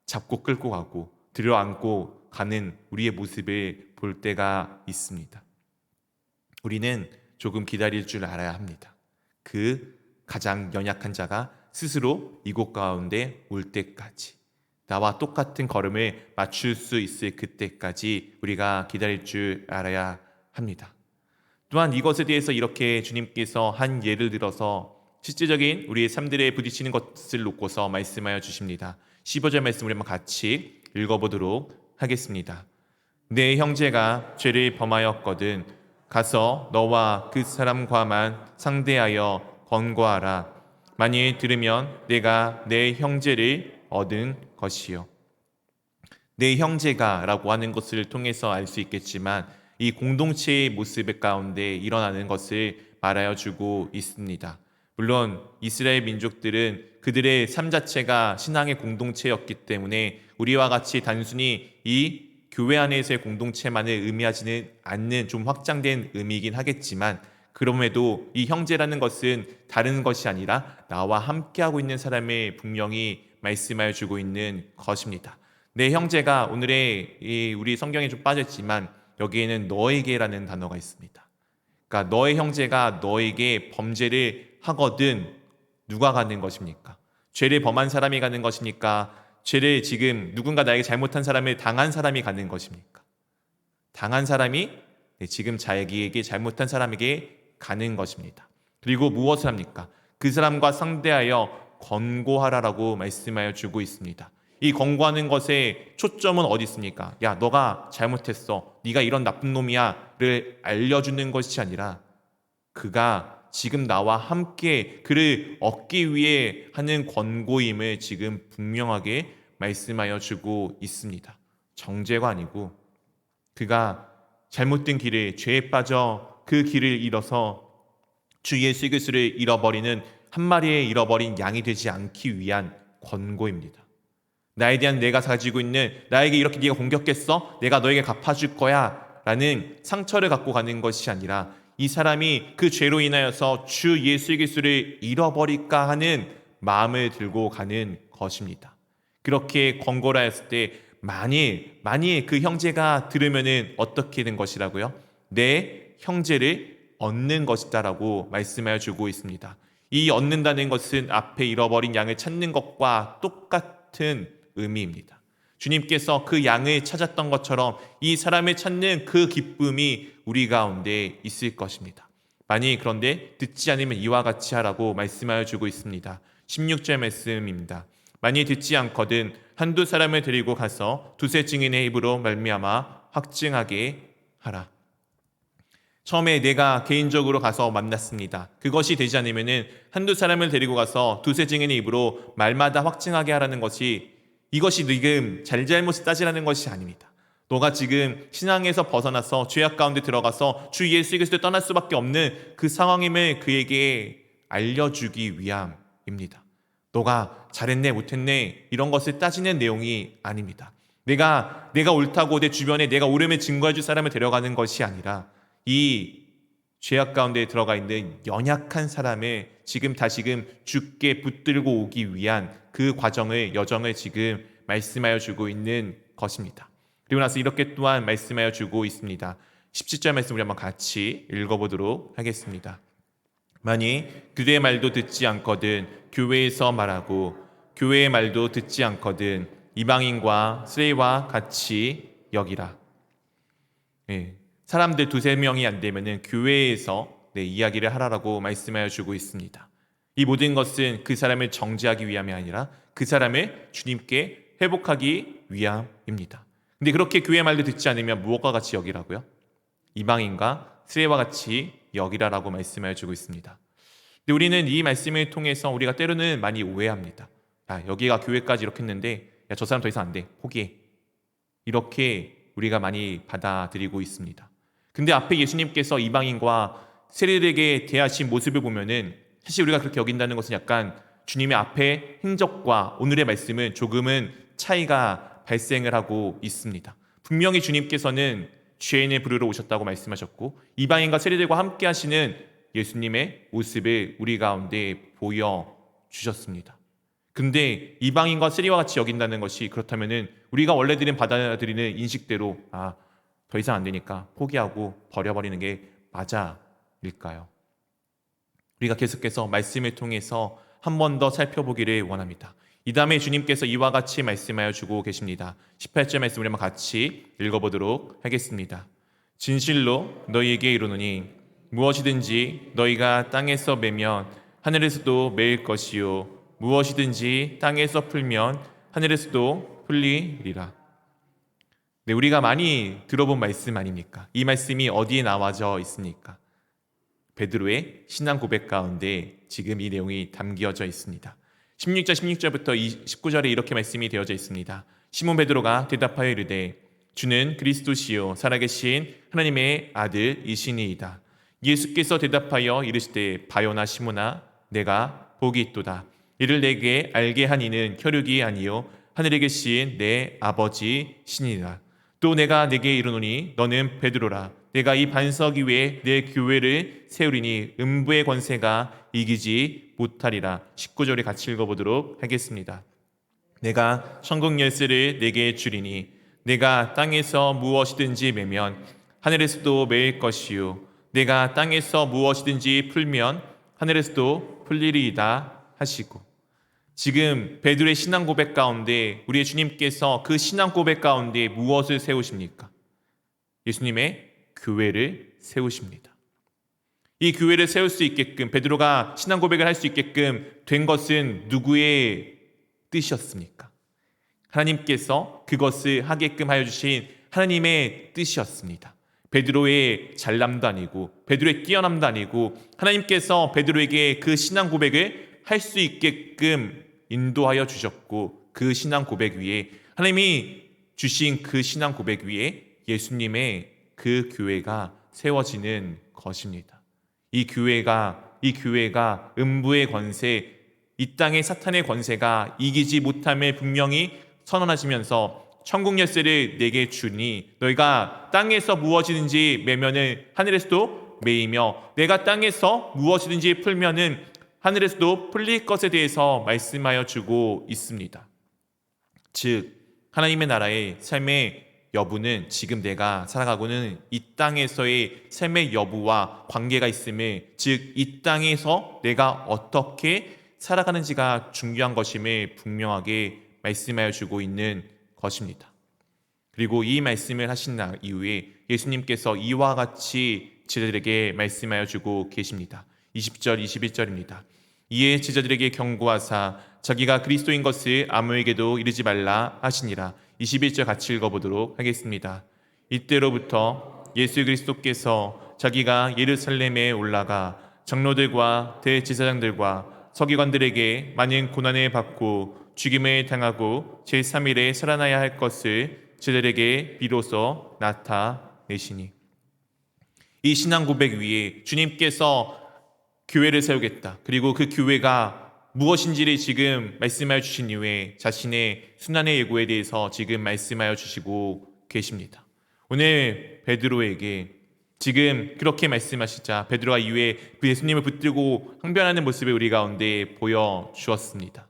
잡고 끌고 가고 들어안고 가는 우리의 모습을 볼 때가 있습니다. 우리는 조금 기다릴 줄 알아야 합니다. 그 가장 연약한 자가 스스로 이곳 가운데 올 때까지, 나와 똑같은 걸음을 맞출 수 있을 그때까지 우리가 기다릴 줄 알아야 합니다. 또한 이것에 대해서 이렇게 주님께서 한 예를 들어서 실제적인 우리의 삶들에 부딪히는 것을 놓고서 말씀하여 주십니다. 15절 말씀 우리 한번 같이 읽어보도록 하겠습니다. 내 형제가 죄를 범하였거든 가서 너와 그 사람과만 상대하여 권고하라. 만일 들으면 내가 내 형제를 얻은 것이요. 내 형제가 라고 하는 것을 통해서 알 수 있겠지만 이 공동체의 모습 가운데 일어나는 것을 말하여 주고 있습니다. 물론 이스라엘 민족들은 그들의 삶 자체가 신앙의 공동체였기 때문에 우리와 같이 단순히 이 교회 안에서의 공동체만을 의미하지는 않는 좀 확장된 의미이긴 하겠지만, 그럼에도 이 형제라는 것은 다른 것이 아니라 나와 함께하고 있는 사람을 분명히 말씀하여 주고 있는 것입니다. 내 형제가 오늘의 우리 성경에 좀 빠졌지만 여기에는 너에게라는 단어가 있습니다. 그러니까 너의 형제가 너에게 범죄를 하거든 누가 가는 것입니까? 죄를 범한 사람이 가는 것입니까? 죄를 지금 누군가 나에게 잘못한 사람을 당한 사람이 가는 것입니까? 당한 사람이 지금 자기에게 잘못한 사람에게 가는 것입니다. 그리고 무엇을 합니까? 그 사람과 상대하여 권고하라라고 말씀하여 주고 있습니다. 이 권고하는 것의 초점은 어디 있습니까? 야, 너가 잘못했어. 네가 이런 나쁜 놈이야를 알려주는 것이 아니라 그가 지금 나와 함께 그를 얻기 위해 하는 권고임을 지금 분명하게 말씀하여 주고 있습니다. 정죄가 아니고 그가 잘못된 길에 죄에 빠져 그 길을 잃어서 주 예수 그리스도를 잃어버리는 한 마리의 잃어버린 양이 되지 않기 위한 권고입니다. 나에 대한 내가 가지고 있는 나에게 이렇게 네가 공격했어? 내가 너에게 갚아줄 거야 라는 상처를 갖고 가는 것이 아니라 이 사람이 그 죄로 인하여서 주 예수 그리스도를 잃어버릴까 하는 마음을 들고 가는 것입니다. 그렇게 권고를 했을 때 만일 그 형제가 들으면은 어떻게 된 것이라고요? 내 형제를 얻는 것이다라고 말씀하여 주고 있습니다. 이 얻는다는 것은 앞에 잃어버린 양을 찾는 것과 똑같은 의미입니다. 주님께서 그 양을 찾았던 것처럼 이 사람을 찾는 그 기쁨이 우리 가운데 있을 것입니다. 만일 그런데 듣지 않으면 이와 같이 하라고 말씀하여 주고 있습니다. 16절 말씀입니다. 만일 듣지 않거든 한두 사람을 데리고 가서 두세 증인의 입으로 말미암아 확증하게 하라. 처음에 내가 개인적으로 가서 만났습니다. 그것이 되지 않으면 한두 사람을 데리고 가서 두세 증인의 입으로 말마다 확증하게 하라는 것이, 이것이 지금 잘잘못을 따지라는 것이 아닙니다. 너가 지금 신앙에서 벗어나서 죄악 가운데 들어가서 주 예수 그리스도를 떠날 수밖에 없는 그 상황임을 그에게 알려주기 위함입니다. 너가 잘했네 못했네 이런 것을 따지는 내용이 아닙니다. 내가 옳다고 내 주변에 내가 옳음을 증거해 줄 사람을 데려가는 것이 아니라 이 죄악 가운데 들어가 있는 연약한 사람을 지금 다시금 주께 붙들고 오기 위한 그 여정을 지금 말씀하여 주고 있는 것입니다. 그리고 나서 이렇게 또한 말씀하여 주고 있습니다. 17절 말씀 우리 한번 같이 읽어보도록 하겠습니다. 만일 그들의 말도 듣지 않거든 교회에서 말하고 교회의 말도 듣지 않거든 이방인과 쓰레기와 같이 여기라. 사람들 두세 명이 안 되면은 교회에서 이야기를 하라라고 말씀하여 주고 있습니다. 이 모든 것은 그 사람을 정죄하기 위함이 아니라 그 사람을 주님께 회복하기 위함입니다. 근데 그렇게 교회의 말도 듣지 않으면 무엇과 같이 여기라고요? 이방인과 쓰레와 같이 여기라라고 말씀을 주고 있습니다. 근데 우리는 이 말씀을 통해서 우리가 때로는 많이 오해합니다. 여기가 교회까지 이렇게 했는데 저 사람 더 이상 안 돼. 포기해. 이렇게 우리가 많이 받아들이고 있습니다. 근데 앞에 예수님께서 이방인과 세례들에게 대하신 모습을 보면은 사실 우리가 그렇게 여긴다는 것은 약간 주님의 앞에 행적과 오늘의 말씀은 조금은 차이가 발생을 하고 있습니다. 분명히 주님께서는 죄인을 부르러 오셨다고 말씀하셨고 이방인과 세례들과 함께 하시는 예수님의 모습을 우리 가운데 보여주셨습니다. 근데 이방인과 세리와 같이 여긴다는 것이 그렇다면은 우리가 원래들은 받아들이는 인식대로 더 이상 안 되니까 포기하고 버려버리는 게 맞아일까요? 우리가 계속해서 말씀을 통해서 한 번 더 살펴보기를 원합니다. 이 다음에 주님께서 이와 같이 말씀하여 주고 계십니다. 18절 말씀 우리 한번 같이 읽어보도록 하겠습니다. 진실로 너희에게 이르노니 무엇이든지 너희가 땅에서 매면 하늘에서도 매일 것이요 무엇이든지 땅에서 풀면 하늘에서도 풀리리라. 네, 우리가 많이 들어본 말씀 아닙니까? 이 말씀이 어디에 나와져 있습니까? 베드로의 신앙 고백 가운데 지금 이 내용이 담겨져 있습니다. 16절부터 19절에 이렇게 말씀이 되어져 있습니다. 시몬 베드로가 대답하여 이르되 주는 그리스도시요 살아계신 하나님의 아들이시니이다. 예수께서 대답하여 이르시되 바요나 시몬아 내가 복이 있도다. 이를 내게 알게 한 이는 혈육이 아니요 하늘에 계신 내 아버지시니라. 또 내가 내게 이르노니 너는 베드로라. 내가 이 반석 위에 내 교회를 세우리니 음부의 권세가 이기지 못하리라. 19절에 같이 읽어보도록 하겠습니다. 내가 천국 열쇠를 내게 주리니 내가 땅에서 무엇이든지 매면 하늘에서도 매일 것이요 내가 땅에서 무엇이든지 풀면 하늘에서도 풀리리이다 하시고, 지금 베드로의 신앙 고백 가운데 우리의 주님께서 그 신앙 고백 가운데 무엇을 세우십니까? 예수님의 교회를 세우십니다. 이 교회를 세울 수 있게끔 베드로가 신앙 고백을 할 수 있게끔 된 것은 누구의 뜻이었습니까? 하나님께서 그것을 하게끔 하여 주신 하나님의 뜻이었습니다. 베드로의 잘남도 아니고 베드로의 뛰어남도 아니고 하나님께서 베드로에게 그 신앙 고백을 할 수 있게끔 인도하여 주셨고 그 신앙 고백 위에 하나님이 주신 그 신앙 고백 위에 예수님의 그 교회가 세워지는 것입니다. 이 교회가 음부의 권세, 이 땅의 사탄의 권세가 이기지 못함을 분명히 선언하시면서 천국 열쇠를 내게 주니 너희가 땅에서 무엇이든지 매면은 하늘에서도 매이며 내가 땅에서 무엇이든지 풀면은 하늘에서도 풀릴 것에 대해서 말씀하여 주고 있습니다. 즉 하나님의 나라의 삶의 여부는 지금 내가 살아가고는 이 땅에서의 삶의 여부와 관계가 있음을, 즉 이 땅에서 내가 어떻게 살아가는지가 중요한 것임을 분명하게 말씀하여 주고 있는 것입니다. 그리고 이 말씀을 하신 이후에 예수님께서 이와 같이 제자들에게 말씀하여 주고 계십니다. 20절 21절입니다. 이에 제자들에게 경고하사 자기가 그리스도인 것을 아무에게도 이르지 말라 하시니라. 21절 같이 읽어보도록 하겠습니다. 이때로부터 예수 그리스도께서 자기가 예루살렘에 올라가 장로들과 대제사장들과 서기관들에게 많은 고난을 받고 죽임을 당하고 제3일에 살아나야 할 것을 제자들에게 비로소 나타내시니, 이 신앙 고백 위에 주님께서 교회를 세우겠다. 그리고 그 교회가 무엇인지를 지금 말씀하여 주신 이후에 자신의 순환의 예고에 대해서 지금 말씀하여 주시고 계십니다. 오늘 베드로에게 지금 그렇게 말씀하시자 베드로가 이후에 그 예수님을 붙들고 항변하는 모습을 우리 가운데 보여주었습니다.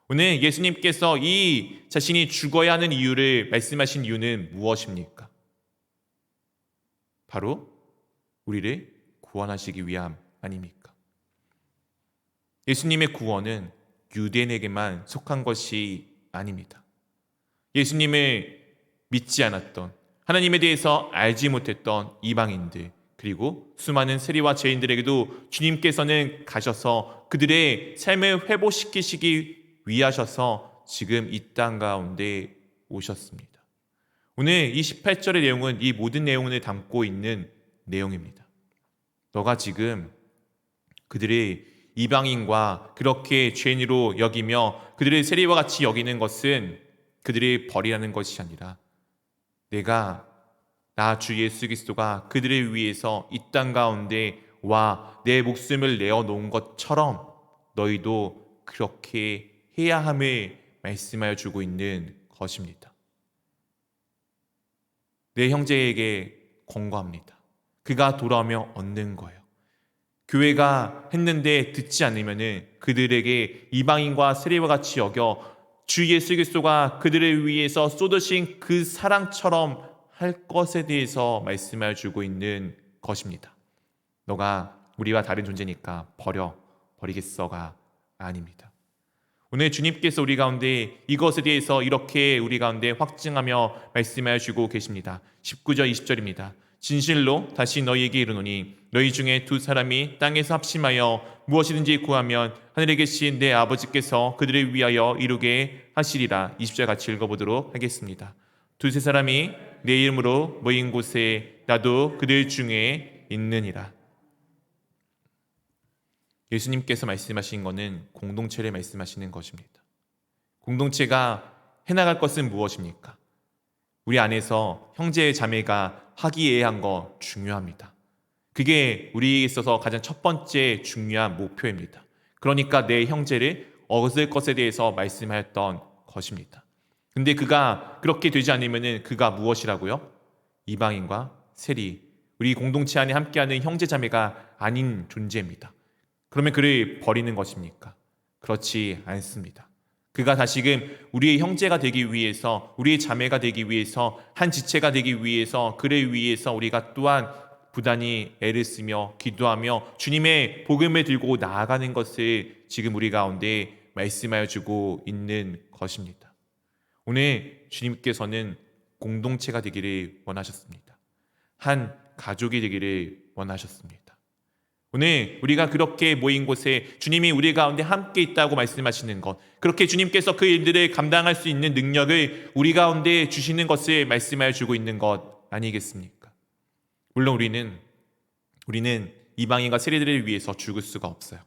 오늘 예수님께서 이 자신이 죽어야 하는 이유를 말씀하신 이유는 무엇입니까? 바로 우리를 구원하시기 위함 아닙니까? 예수님의 구원은 유대인에게만 속한 것이 아닙니다. 예수님을 믿지 않았던, 하나님에 대해서 알지 못했던 이방인들, 그리고 수많은 세리와 죄인들에게도 주님께서는 가셔서 그들의 삶을 회복시키시기 위하셔서 지금 이 땅 가운데 오셨습니다. 오늘 이 18절의 내용은 이 모든 내용을 담고 있는 내용입니다. 너가 지금 그들의 이방인과 그렇게 죄인으로 여기며 그들의 세리와 같이 여기는 것은 그들의 벌이라는 것이 아니라 내가 나 주 예수 그리스도가 그들을 위해서 이 땅 가운데 와 내 목숨을 내어놓은 것처럼 너희도 그렇게 해야 함을 말씀하여 주고 있는 것입니다. 내 형제에게 권고합니다. 그가 돌아오며 얻는 거예요. 교회가 했는데 듣지 않으면 그들에게 이방인과 세리와 같이 여겨 주 예수 그리스도가 그들을 위해서 쏟으신 그 사랑처럼 할 것에 대해서 말씀하여 주고 있는 것입니다. 너가 우리와 다른 존재니까 버리겠어가 아닙니다. 오늘 주님께서 우리 가운데 이것에 대해서 이렇게 우리 가운데 확증하며 말씀하여 주고 계십니다. 19절 20절입니다. 진실로 다시 너희에게 이르노니 너희 중에 두 사람이 땅에서 합심하여 무엇이든지 구하면 하늘에 계신 내 아버지께서 그들을 위하여 이루게 하시리라. 20절 같이 읽어보도록 하겠습니다. 두세 사람이 내 이름으로 모인 곳에 나도 그들 중에 있느니라. 예수님께서 말씀하신 것은 공동체를 말씀하시는 것입니다. 공동체가 해나갈 것은 무엇입니까? 우리 안에서 형제 자매가 화기애애한 거 중요합니다. 그게 우리에게 있어서 가장 첫 번째 중요한 목표입니다. 그러니까 내 형제를 얻을 것에 대해서 말씀하였던 것입니다. 근데 그가 그렇게 되지 않으면 그가 무엇이라고요? 이방인과 세리, 우리 공동체 안에 함께하는 형제 자매가 아닌 존재입니다. 그러면 그를 버리는 것입니까? 그렇지 않습니다. 그가 다시금 우리의 형제가 되기 위해서, 우리의 자매가 되기 위해서, 한 지체가 되기 위해서, 그를 위해서 우리가 또한 부단히 애를 쓰며 기도하며 주님의 복음을 들고 나아가는 것을 지금 우리 가운데 말씀하여 주고 있는 것입니다. 오늘 주님께서는 공동체가 되기를 원하셨습니다. 한 가족이 되기를 원하셨습니다. 오늘 우리가 그렇게 모인 곳에 주님이 우리 가운데 함께 있다고 말씀하시는 것, 그렇게 주님께서 그 일들을 감당할 수 있는 능력을 우리 가운데 주시는 것을 말씀하여 주고 있는 것 아니겠습니까? 물론 우리는 이방인과 세리들을 위해서 죽을 수가 없어요.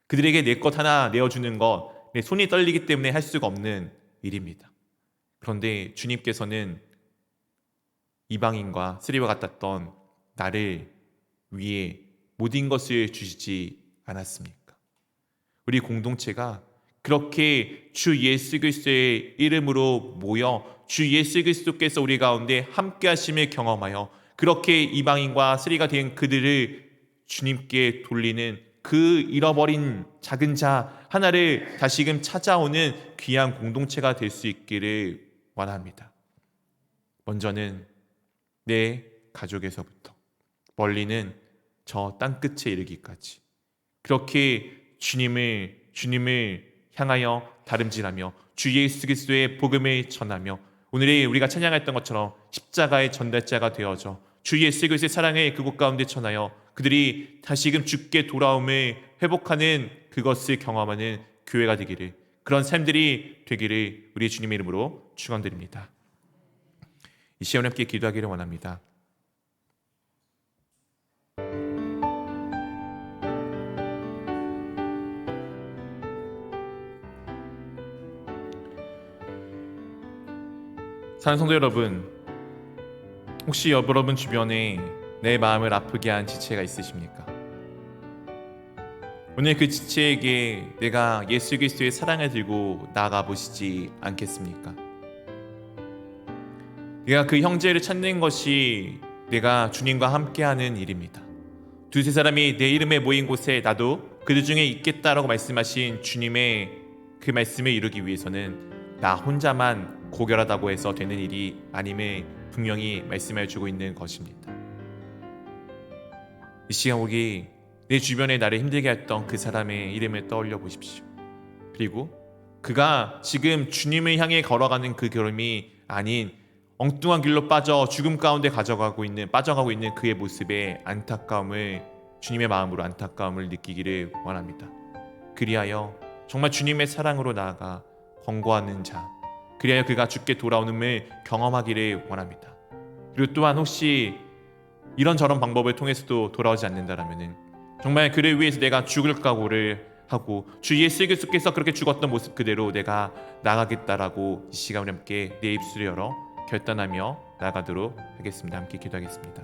그들에게 내 것 하나 내어주는 것, 내 손이 떨리기 때문에 할 수가 없는 일입니다. 그런데 주님께서는 이방인과 세리와 같았던 나를 위해 모든 것을 주시지 않았습니까? 우리 공동체가 그렇게 주 예수 그리스도의 이름으로 모여 주 예수 그리스도께서 우리 가운데 함께 하심을 경험하여 그렇게 이방인과 세리가 된 그들을 주님께 돌리는 그 잃어버린 작은 자 하나를 다시금 찾아오는 귀한 공동체가 될 수 있기를 원합니다. 먼저는 내 가족에서부터 멀리는 저 땅끝에 이르기까지 그렇게 주님을 향하여 다름질하며 주 예수 그리스도의 복음을 전하며 오늘의 우리가 찬양했던 것처럼 십자가의 전달자가 되어져 주 예수 그리스도의 사랑을 그곳 가운데 전하여 그들이 다시금 주께 돌아옴을 회복하는 그것을 경험하는 교회가 되기를, 그런 삶들이 되기를 우리 주님의 이름으로 축원드립니다. 이 시간 함께 기도하기를 원합니다. 사랑하는 성도 여러분, 혹시 여러분 주변에 내 마음을 아프게 한 지체가 있으십니까? 오늘 그 지체에게 내가 예수 그리스도의 사랑을 들고 나아가 보시지 않겠습니까? 내가 그 형제를 찾는 것이 내가 주님과 함께하는 일입니다. 두세 사람이 내 이름에 모인 곳에 나도 그들 중에 있겠다라고 말씀하신 주님의 그 말씀을 이루기 위해서는 나 혼자만 고결하다고 해서 되는 일이 아님을 분명히 말씀해 주고 있는 것입니다. 이 시간 우리 내 주변에 나를 힘들게 했던 그 사람의 이름을 떠올려 보십시오. 그리고 그가 지금 주님을 향해 걸어가는 그 걸음이 아닌 엉뚱한 길로 빠져 죽음 가운데 빠져가고 있는 그의 모습에 주님의 마음으로 안타까움을 느끼기를 원합니다. 그리하여 정말 주님의 사랑으로 나아가 권고하는 자, 그리하여 그가 주께 돌아오음을 경험하기를 원합니다. 그리고 또한 혹시 이런저런 방법을 통해서도 돌아오지 않는다라면은 정말 그를 위해서 내가 죽을 각오를 하고 주 예수 그리스도께서 그렇게 죽었던 모습 그대로 내가 나가겠다라고 이 시간 우리 함께 내 입술을 열어 결단하며 나가도록 하겠습니다. 함께 기도하겠습니다.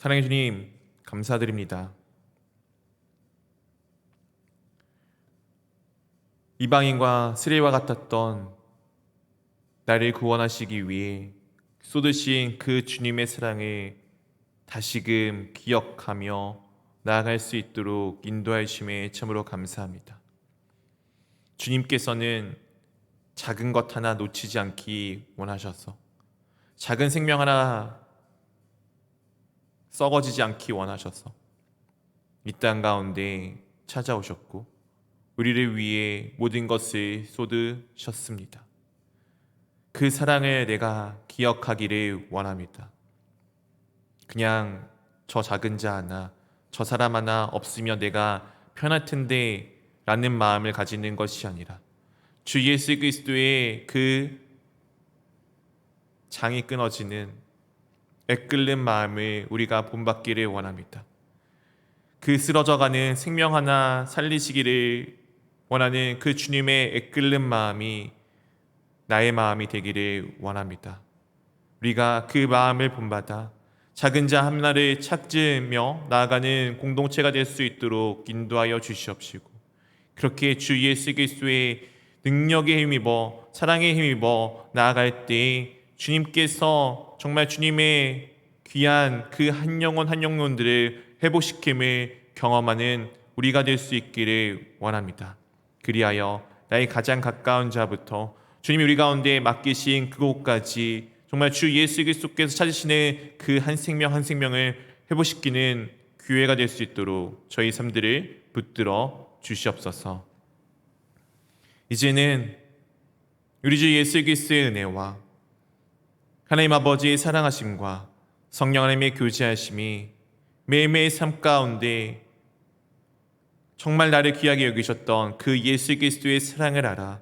사랑의 주님, 감사드립니다. 이방인과 쓰레기와 같았던 나를 구원하시기 위해 쏟으신 그 주님의 사랑을 다시금 기억하며 나아갈 수 있도록 인도하심에 참으로 감사합니다. 주님께서는 작은 것 하나 놓치지 않기 원하셔서 작은 생명 하나 썩어지지 않기 원하셔서 이 땅 가운데 찾아오셨고 우리를 위해 모든 것을 쏟으셨습니다. 그 사랑을 내가 기억하기를 원합니다. 그냥 저 작은 자 하나, 저 사람 하나 없으면 내가 편할 텐데 라는 마음을 가지는 것이 아니라 주 예수 그리스도의 그 장이 끊어지는 애끓는 마음을 우리가 본받기를 원합니다. 그 쓰러져가는 생명 하나 살리시기를 원하는 그 주님의 애끓는 마음이 나의 마음이 되기를 원합니다. 우리가 그 마음을 본받아 작은 자 하나를 찾으며 나아가는 공동체가 될 수 있도록 인도하여 주시옵시고 그렇게 주 예수 그리스도의 능력에 힘입어 사랑에 힘입어 나아갈 때 주님께서 정말 주님의 귀한 그 한 영혼들을 회복시킴을 경험하는 우리가 될 수 있기를 원합니다. 그리하여 나의 가장 가까운 자부터 주님이 우리 가운데 맡기신 그곳까지 정말 주 예수 그리스도께서 찾으시는 그 한 생명을 회복시키는 기회가 될 수 있도록 저희 삶들을 붙들어 주시옵소서. 이제는 우리 주 예수 그리스도의 은혜와 하나님 아버지의 사랑하심과 성령 하나님의 교제하심이 매일매일 삶 가운데 정말 나를 귀하게 여기셨던 그 예수 그리스도의 사랑을 알아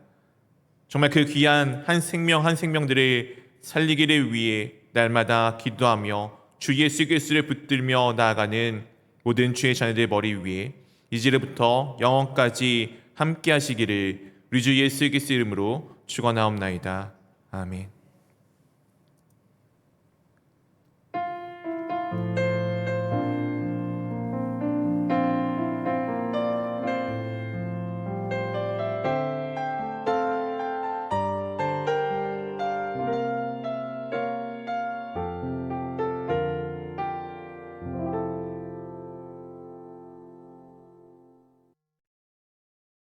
정말 그 귀한 한 생명들을 살리기를 위해 날마다 기도하며 주 예수 그리스도를 붙들며 나아가는 모든 주의 자녀들의 머리 위에 이제부터 영원까지 함께 하시기를 우리 주 예수 그리스도 이름으로 축원하옵나이다. 아멘.